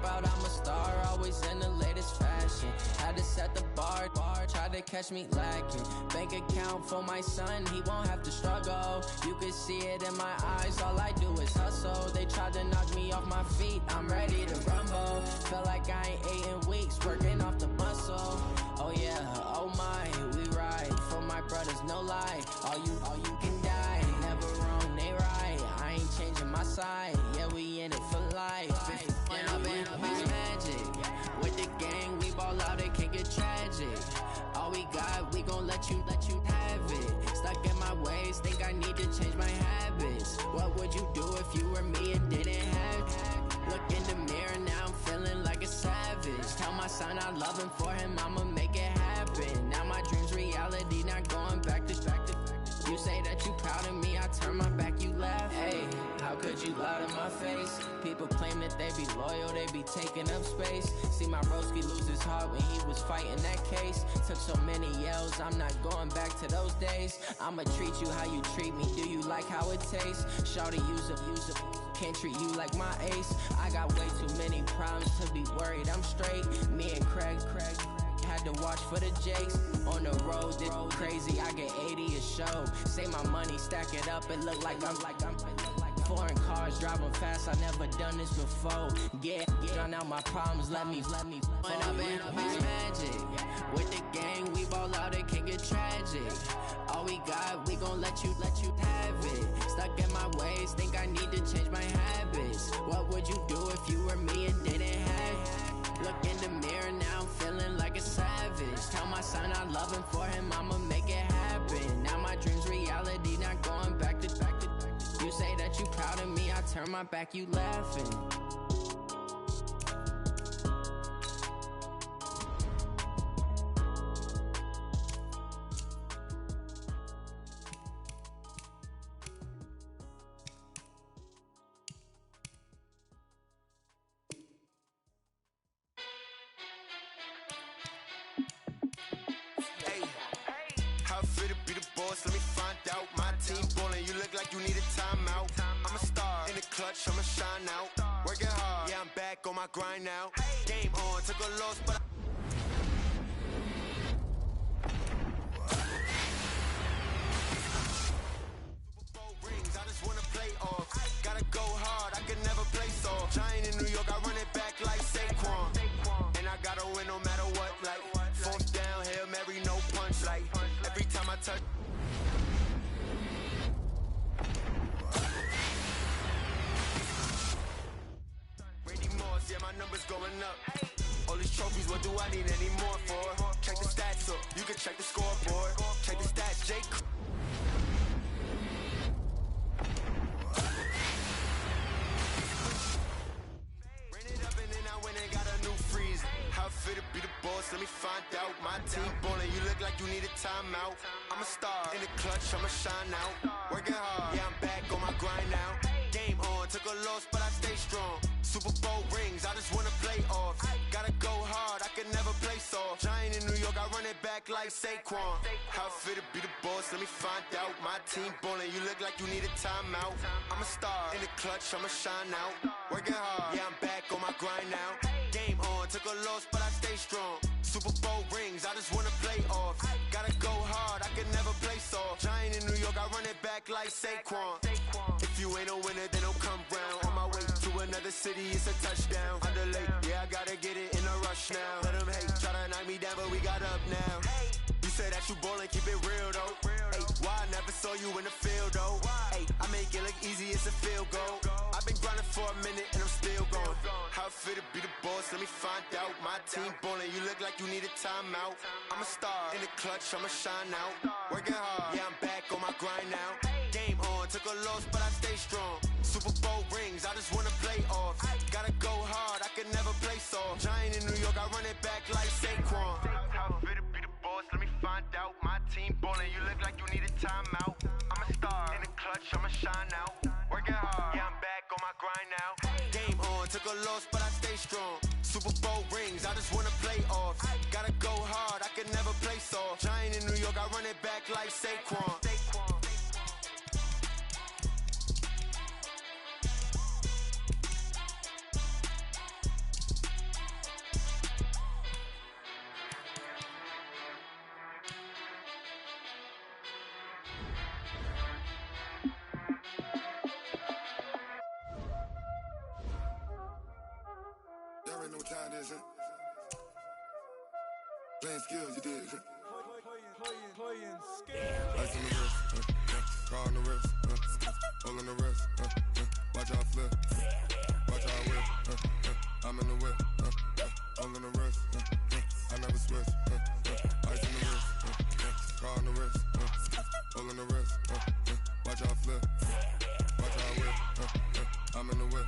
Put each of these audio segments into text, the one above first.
proud I'm a star, always in the latest fashion. Had to set the bar, tried to catch me lacking. Bank account for my son, he won't have to struggle. You can see it in my eyes, all I do is hustle. They tried to knock me off my feet, I'm ready to rumble. Felt like I ain't ate in weeks, working off the muscle. Oh yeah, oh my, we ride for my brothers, no lie. All you can die, never wrong, they right. I ain't changing my side, yeah, we in it for life. When I've been magic, with the gang, we ball out, it can get tragic. All we got, we gon' let you have it. Stuck in my ways, think I need to change my habits. What would you do if you were me and didn't have it? Look in the mirror, now I'm feeling like a savage. Tell my son I love him, for him I'ma make it happen. Now my dream's reality, not going back to. You say that you proud of me, I turn my back, you laugh. Hey, how could you lie to my face? People claim that they be loyal, they be taking up space. See my broski lose his heart when he was fighting that case. Took so many yells, I'm not going back to those days. I'ma treat you how you treat me, do you like how it tastes? Shawty, use up, can't treat you like my ace. I got way too many problems to be worried, I'm straight. Me and Craig had to watch for the Jakes. On the road, this crazy, I get 80 a show. Say my money, stack it up, it look like I'm foreign cars, driving fast, I never done this before. Get drown out my problems, let me When I've been magic, with the gang, we ball out, it can get tragic. All we got, we gon' let you have it. Stuck in my ways, think I need to change my habits. What would you do if you were me and didn't have it? Look in the mirror, now I'm feeling like a savage. Tell my son I love him, for him I'ma make it happen. Now my dream's reality, not going back to. You say that you proud of me, I turn my back, you laughing. Let me find out. My team ballin', you look like you need a timeout. I'm a star in the clutch, I'ma shine out. Working hard, yeah, I'm back on my grind now. Game on, took a loss, but Super Bowl rings, I just wanna play off. Gotta go hard, I can never play soft. Giant in New York, I run it back like Saquon. And I gotta win no matter what, like fourth down, Hail Mary, no punch, like every time I touch. Yeah, my numbers going up. All these trophies, what do I need any more for? Check the stats up, you can check the scoreboard. Check the stats, Jake. Ran it up and then I went and got a new freeze. How I feel to be the boss, let me find out. My team ballin', you look like you need a timeout. I'm a star in the clutch, I'ma shine out. Working hard, yeah, I'm back on my grind now. Game on, took a loss, but I stay strong. Super Bowl rings, I just wanna play off. Gotta go hard, I can never play soft. Giant in New York, I run it back like Saquon. How I feel to be the boss, let me find out. My team ballin', you look like you need a timeout. I'm a star in the clutch, I'ma shine out. Working hard, yeah, I'm back on my grind now. Game on, took a loss, but I stay strong. Super Bowl rings, I just wanna play off. Gotta go hard, I can never play soft. Giant in New York, I run it back like Saquon. If you ain't a winner, then don't come round. On my way to another city, it's a touchdown. Underlay, yeah, I gotta get it in a rush now. Let them hate, try to knock me down, but we got up now. You say that you ballin', keep it real though. Hey, why I never saw you in the field though? Hey, I make it look easy, it's a field goal. I've been grinding for a minute and I'm still going. How I feel to be the boss, let me find out. My team ballin', you look like you need a timeout. I'm a star in the clutch, I'ma shine out. Working hard, yeah, I'm back on my grind now. Game on, took a loss, but I stay strong. Super Bowl rings, I just wanna play off. Gotta go hard, I can never play soft. Giant in New York, I run it back like Saquon. How I feel to be the boss, let me find out. My team ballin', you look like you need a timeout. I'm a star in the clutch, I'ma shine out. Working hard, yeah, I'm back on my grind now. Game on, took a loss, but I stay strong. Super Bowl rings, I just wanna play off. Gotta go hard, I can never play soft. Giant in New York, I run it back like Saquon. already know what time it is, huh? Playing skills, you did, huh? Playing skills. Ice on the wrist, car on the wrist, hole in the wrist, watch out flip, watch out whip, I'm in the whip, hole in the wrist, I never switch, ice on the wrist, car on the wrist, hole in the wrist, watch out flip, watch out whip, I'm in the whip,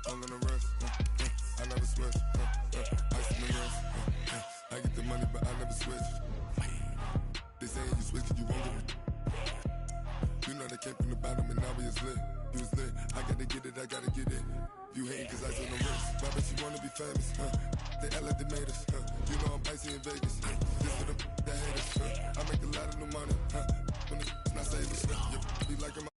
hole in the wrist, I never switch, ice on the wrist, I get the money but I never switch. They saying you switch cause you won't get it. You know they came from the bottom and now we is lit. You was lit, I gotta get it, I gotta get it. You hating cause ice on the wrist. Why bet you wanna be famous, They act like they made us, You know I'm icy in Vegas, This for the that hate us, I make a lot of new money, When the not saving, You be like I'm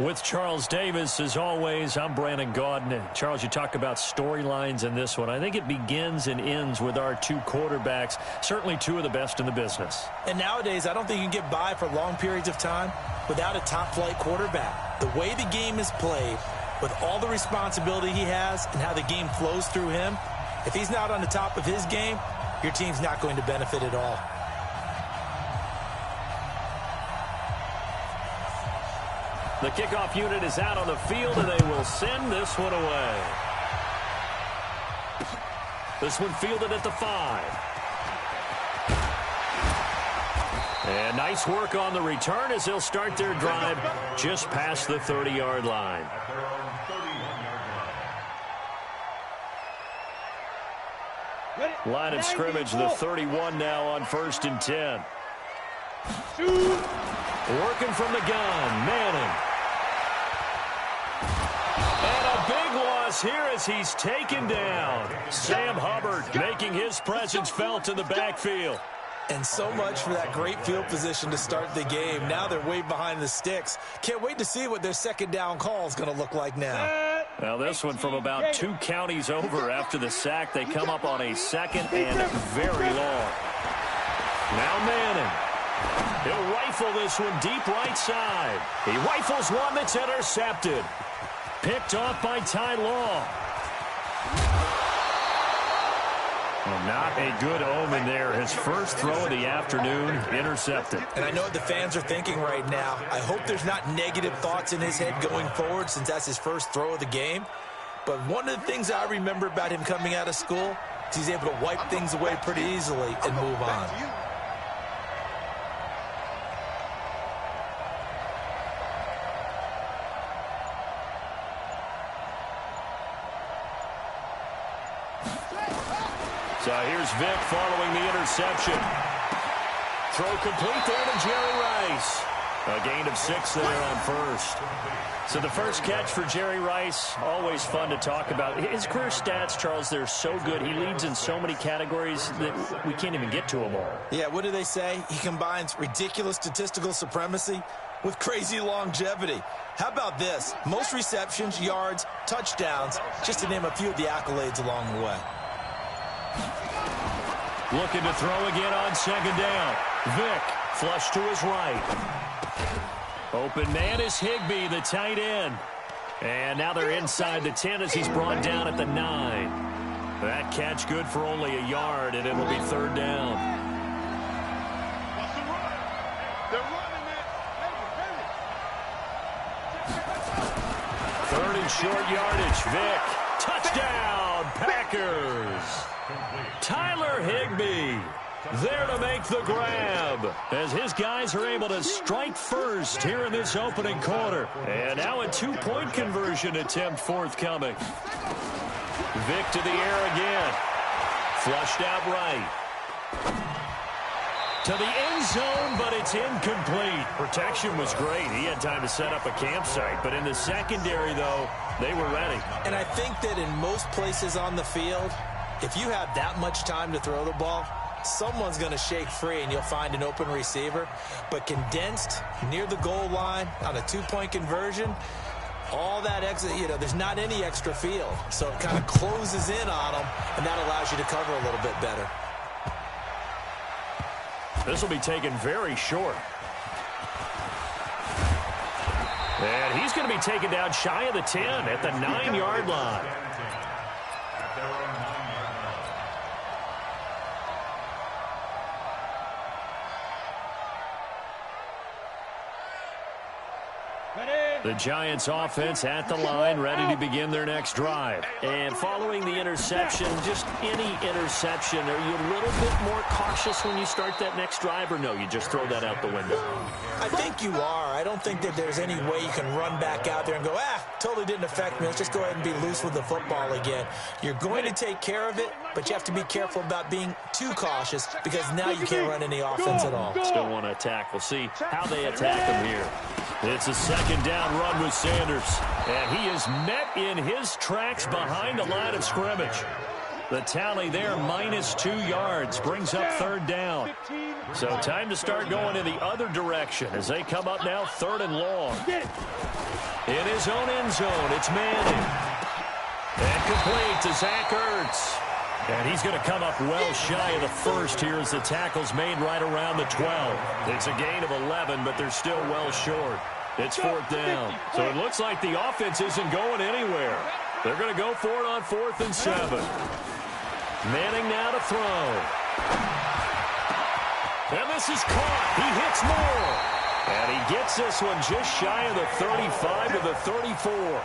With Charles Davis, as always, I'm Brandon Gaudin. Charles, you talk about storylines in this one. I think it begins and ends with our two quarterbacks, certainly two of the best in the business. And nowadays, I don't think you can get by for long periods of time without a top-flight quarterback. The way the game is played, with all the responsibility he has and how the game flows through him, if he's not on the top of his game, your team's not going to benefit at all. The kickoff unit is out on the field, and they will send this one away. This one fielded at the 5. And nice work on the return as they'll start their drive just past the 30-yard line. Line of scrimmage, the 31 now on 1st and 10. Working from the gun, Manning. And a big loss here as he's taken down. Sam Hubbard making his presence felt in the backfield. And so much for that great field position to start the game. Now they're way behind the sticks. Can't wait to see what their second down call is going to look like now. Now this one from about 2 counties over after the sack. They come up on a second and very long. Now Manning. He'll rifle this one deep right side. He rifles one that's intercepted. Picked off by Ty Law. Well, not a good omen there. His first throw of the afternoon intercepted. And I know what the fans are thinking right now. I hope there's not negative thoughts in his head going forward since that's his first throw of the game. But one of the things I remember about him coming out of school is he's able to wipe things away pretty easily and move on. So here's Vic following the interception. Throw complete there to Jerry Rice. A gain of 6 there on first. So the first catch for Jerry Rice, always fun to talk about. His career stats, Charles, they're so good. He leads in so many categories that we can't even get to them all. Yeah, what do they say? He combines ridiculous statistical supremacy with crazy longevity. How about this? Most receptions, yards, touchdowns, just to name a few of the accolades along the way. Looking to throw again on second down. Vic, flush to his right. Open man is Higbee, the tight end. And now they're inside the 10 as he's brought down at the 9. That catch good for only a yard, and it'll be third down. Third and short yardage. Vic, touchdown, Packers. Tyler Higbee there to make the grab as his guys are able to strike first here in this opening quarter. And now a 2-point conversion attempt forthcoming. Vic to the air again. Flushed out right. To the end zone, but it's incomplete. Protection was great. He had time to set up a campsite. But in the secondary, though, they were ready. And I think that in most places on the field, if you have that much time to throw the ball, someone's going to shake free and you'll find an open receiver. But condensed near the goal line on a two-point conversion, all that extra, there's not any extra field. So it kind of closes in on them, and that allows you to cover a little bit better. This will be taken very short. And he's going to be taken down shy of the 10 at the 9-yard line. The Giants offense at the line, ready to begin their next drive. And following the interception, just any interception, are you a little bit more cautious when you start that next drive, or no, you just throw that out the window? I think you are. I don't think that there's any way you can run back out there and go, totally didn't affect me. Let's just go ahead and be loose with the football again. You're going to take care of it, but you have to be careful about being too cautious because now you can't run any offense at all. Still want to attack. We'll see how they attack him here. It's a second down run with Sanders, and he is met in his tracks behind the line of scrimmage. The tally there, -2 yards, brings up third down. So time to start going in the other direction as they come up now third and long. In his own end zone, it's Manning. And complete to Zach Ertz. And he's going to come up well shy of the first here as the tackle's made right around the 12. It's a gain of 11, but they're still well short. It's fourth down. So it looks like the offense isn't going anywhere. They're going to go for it on 4th and 7. Manning now to throw. And this is caught. He hits more. And he gets this one just shy of the 35 to the 34.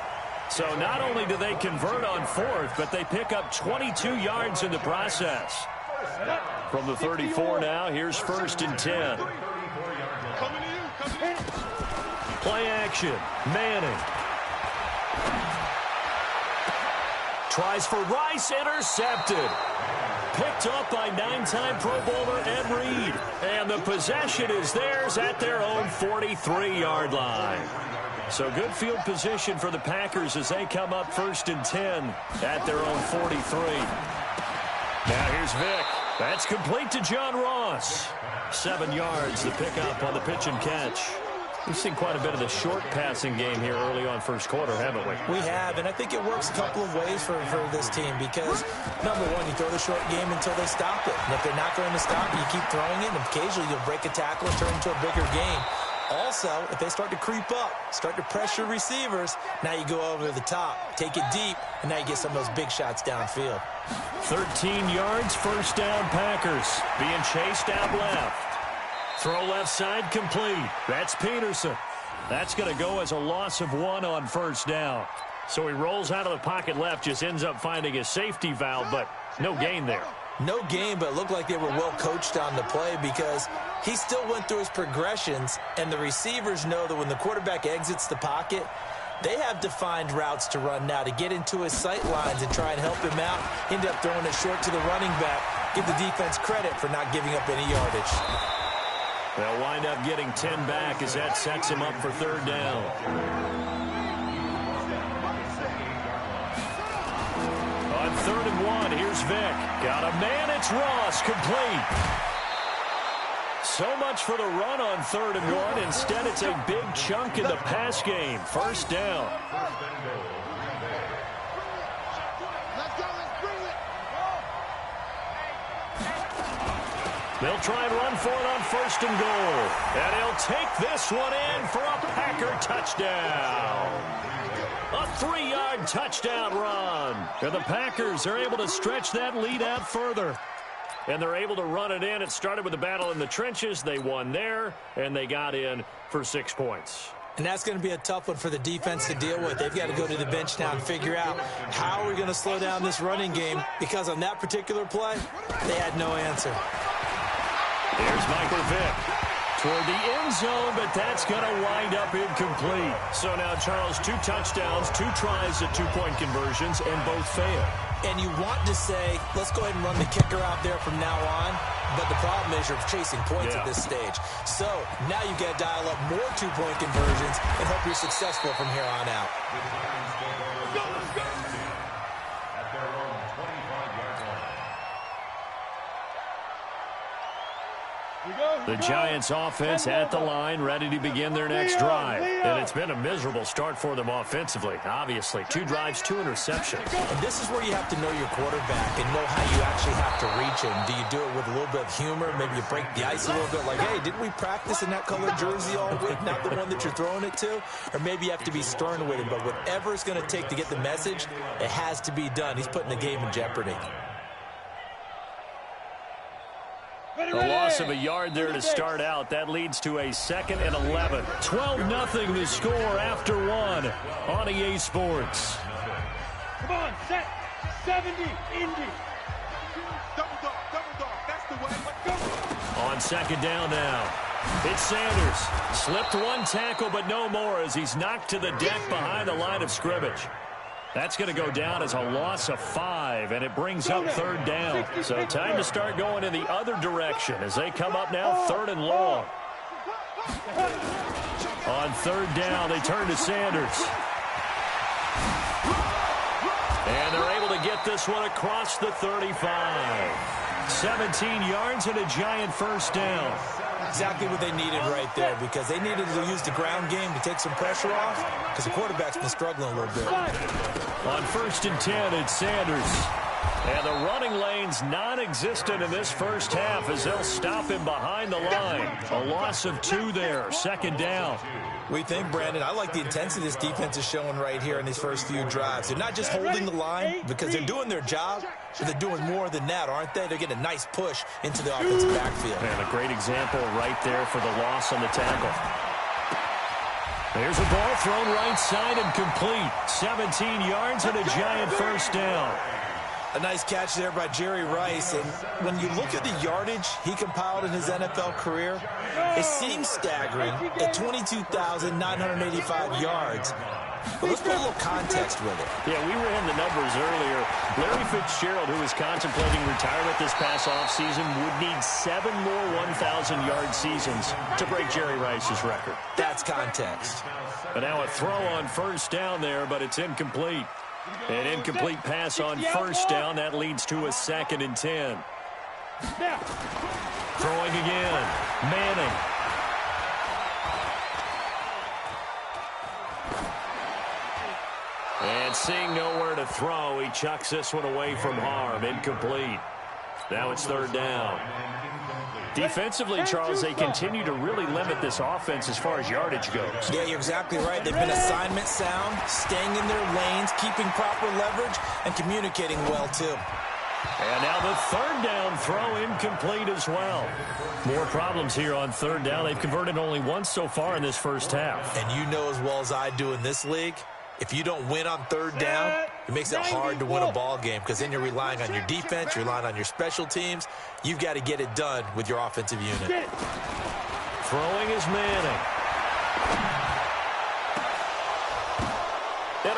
So not only do they convert on 4th, but they pick up 22 yards in the process. From the 34 now, here's 1st and 10. Play action. Manning. Tries for Rice, intercepted. Picked up by 9-time Pro Bowler Ed Reed. And the possession is theirs at their own 43-yard line. So good field position for the Packers as they come up 1st and 10 at their own 43. Now here's Vick. That's complete to John Ross. 7 yards to pick up on the pitch and catch. We've seen quite a bit of the short passing game here early on first quarter, haven't we? We have, and I think it works a couple of ways for this team because, number one, you throw the short game until they stop it. And if they're not going to stop it, you keep throwing it, and occasionally you'll break a tackle and turn into a bigger game. Also, if they start to creep up, start to pressure receivers, now you go over the top, take it deep, and now you get some of those big shots downfield. 13 yards, first down Packers. Being chased out left. Throw left side complete. That's Peterson. That's going to go as a loss of 1 on first down. So he rolls out of the pocket left, just ends up finding a safety valve, but no gain there. No gain, but it looked like they were well coached on the play because he still went through his progressions, and the receivers know that when the quarterback exits the pocket, they have defined routes to run now to get into his sight lines and try and help him out. End up throwing it short to the running back. Give the defense credit for not giving up any yardage. They'll wind up getting 10 back as that sets him up for third down. On 3rd and 1, here's Vick. Got a man, it's Ross, complete. So much for the run on 3rd and 1. Instead, it's a big chunk in the pass game. First down. They'll try and run for it on 1st and goal. And he'll take this one in for a Packer touchdown. A 3-yard touchdown run. And the Packers are able to stretch that lead out further. And they're able to run it in. It started with a battle in the trenches. They won there, and they got in for 6 points. And that's going to be a tough one for the defense to deal with. They've got to go to the bench now and figure out how we're going to slow down this running game because on that particular play, they had no answer. Here's Michael Vick toward the end zone, but that's going to wind up incomplete. So now, Charles, 2 touchdowns, 2 tries at 2-point conversions, and both fail. And you want to say, let's go ahead and run the kicker out there from now on. But the problem is you're chasing points at this stage. So now you got to dial up more two-point conversions and hope you're successful from here on out. The Giants offense at the line, ready to begin their next drive. And it's been a miserable start for them offensively, obviously. 2 drives, 2 interceptions. And this is where you have to know your quarterback and know how you actually have to reach him. Do you do it with a little bit of humor? Maybe you break the ice a little bit like, hey, didn't we practice in that colored jersey all week? Not the one that you're throwing it to? Or maybe you have to be stern with him. But whatever it's going to take to get the message, it has to be done. He's putting the game in jeopardy. A loss of a yard there to start out. That leads to a 2nd and 11. 12-0 the score after 1 on EA Sports. Come on, set. 70, Indy. Double dog, that's the way. Let's go. On 2nd down now. It's Sanders. Slipped 1 tackle, but no more as he's knocked to the deck behind the line of scrimmage. That's going to go down as a loss of 5, and it brings up 3rd down. So time to start going in the other direction as they come up now 3rd and long. On 3rd down, they turn to Sanders. And they're able to get this one across the 35. 17 yards and a Giant first down. Exactly what they needed right there, because they needed to use the ground game to take some pressure off, because the quarterback's been struggling a little bit. On 1st and 10, it's Sanders. And the running lane's non-existent in this first half as they'll stop him behind the line. A loss of 2 there, 2nd down. We think, Brandon, I like the intensity this defense is showing right here in these first few drives. They're not just holding the line because they're doing their job, but they're doing more than that, aren't they? They're getting a nice push into the offensive backfield. And a great example right there for the loss on the tackle. There's a ball thrown right side and complete. 17 yards and a Giant first down. A nice catch there by Jerry Rice. And when you look at the yardage he compiled in his NFL career, it seems staggering at 22,985 yards. But let's put a little context with it. Yeah, we ran the numbers earlier. Larry Fitzgerald, who is contemplating retirement this past offseason, would need 7 more 1,000-yard seasons to break Jerry Rice's record. That's context. But now a throw on 1st down there, but it's incomplete. An incomplete pass on 1st down. That leads to a 2nd and 10. Throwing again. Manning. And seeing nowhere to throw, he chucks this one away from harm. Incomplete. Now it's 3rd down. Defensively, Charles, they continue to really limit this offense as far as yardage goes. Yeah, you're exactly right. They've been assignment sound, staying in their lanes, keeping proper leverage, and communicating well, too. And now the 3rd down throw incomplete as well. More problems here on 3rd down. They've converted only once so far in this first half. And you know as well as I do in this league, if you don't win on 3rd down, it makes it hard to win a ball game because then you're relying on your defense, you're relying on your special teams. You've got to get it done with your offensive unit. Throwing is Manning. And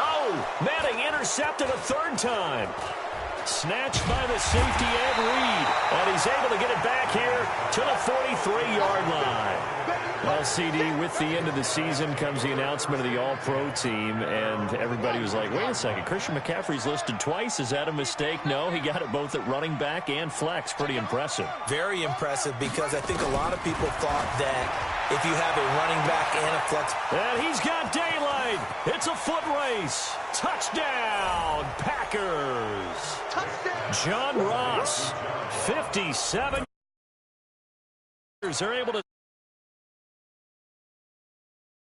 Manning intercepted a 3rd time. Snatched by the safety Ed Reed. And he's able to get it back here to the 43-yard line. Well, CD, with the end of the season comes the announcement of the All-Pro team, and everybody was like, wait a second, Christian McCaffrey's listed twice. Is that a mistake? No, he got it both at running back and flex. Pretty impressive. Very impressive, because I think a lot of people thought that if you have a running back and a flex. And he's got daylight. It's a foot race. Touchdown, Packers. Touchdown. John Ross, 57. They're able to